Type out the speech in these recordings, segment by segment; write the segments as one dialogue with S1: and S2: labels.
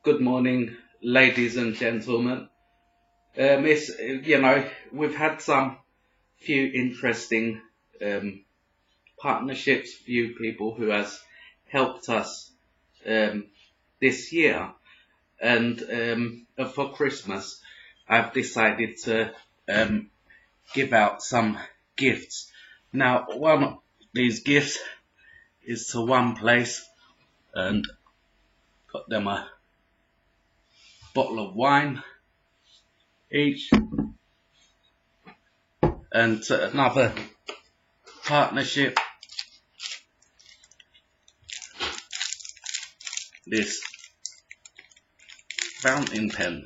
S1: Good morning, ladies and gentlemen. We've had some few interesting partnerships, few people who has helped us this year, and for Christmas, I've decided to give out some gifts. Now, one of these gifts is to one place, and got them a bottle of wine each, and to another partnership, this fountain pen.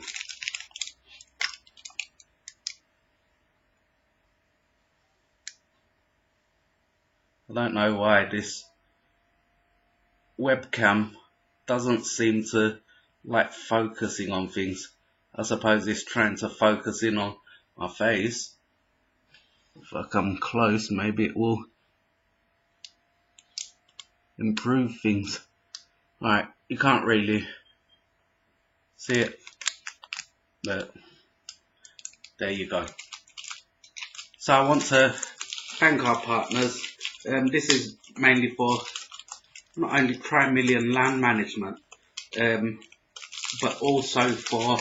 S1: I don't know why this webcam doesn't seem to like focusing on things. I suppose it's trying to focus in on my face. If I come close, maybe it will improve things. Right, you can't really see it, but there you go. So I want to thank our partners. This is mainly for not only Prime Million Land Management, but also for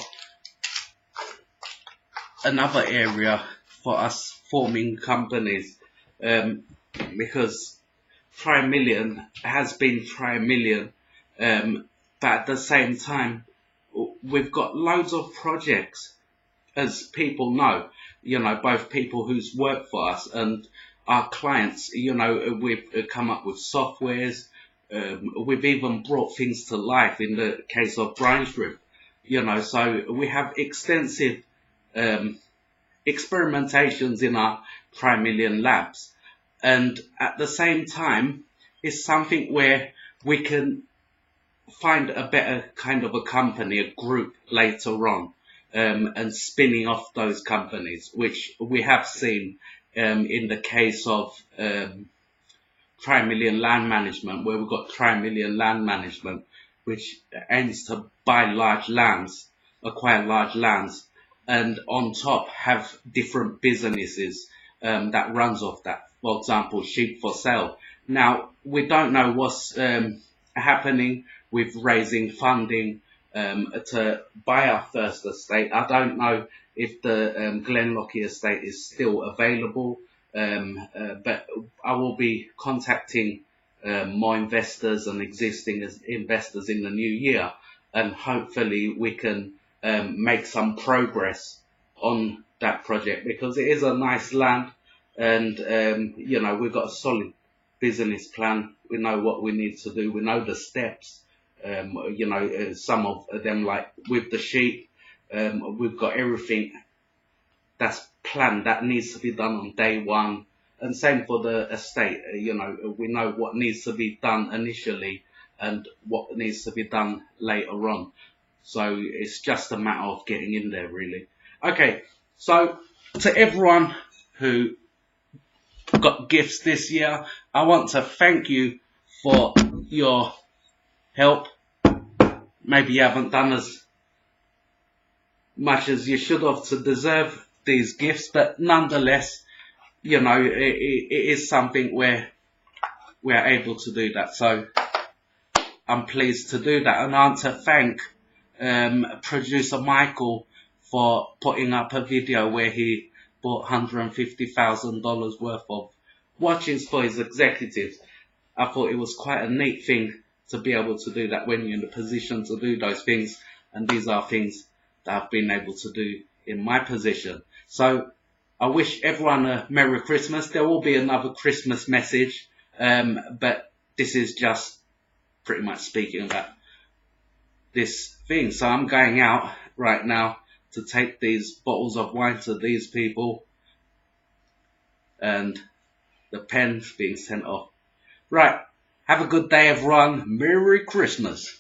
S1: another area for us forming companies, because Prime Million has been Prime Million, but at the same time we've got loads of projects, as people know, both people who's worked for us and our clients. We've come up with softwares. We've even brought things to life in the case of brine shrimp, so we have extensive experimentations in our Prime Million labs, and at the same time it's something where we can find a better kind of a company, a group later on, and spinning off those companies, which we have seen in the case of Prime Million Land Management, where we've got Prime Million Land Management, which aims to buy large lands, acquire large lands, and on top have different businesses that runs off that. For example, sheep for sale. Now, we don't know what's happening with raising funding to buy our first estate. I don't know if the Glenlockie estate is still available, but I will be contacting more investors and existing investors in the new year, and hopefully we can make some progress on that project, because it is a nice land, and we've got a solid business plan. We know what we need to do. We know the steps. Some of them, like with the sheep, we've got everything that's planned that needs to be done on day one, and same for the estate. We know what needs to be done initially and what needs to be done later on. So it's just a matter of getting in there, really. Okay, so to everyone who got gifts this year, I want to thank you for your help. Maybe you haven't done as much as you should have to deserve these gifts, but nonetheless, it is something where we're able to do that. So I'm pleased to do that, and I want to thank producer Michael for putting up a video where he bought $150,000 worth of watches for his executives. I thought it was quite a neat thing to be able to do that when you're in the position to do those things, and these are things that I've been able to do in my position. So I wish everyone a Merry Christmas. There will be another Christmas message, but this is just pretty much speaking about this thing. So I'm going out right now to take these bottles of wine to these people, and the pen's being sent off. Right, have a good day, everyone. Merry Christmas.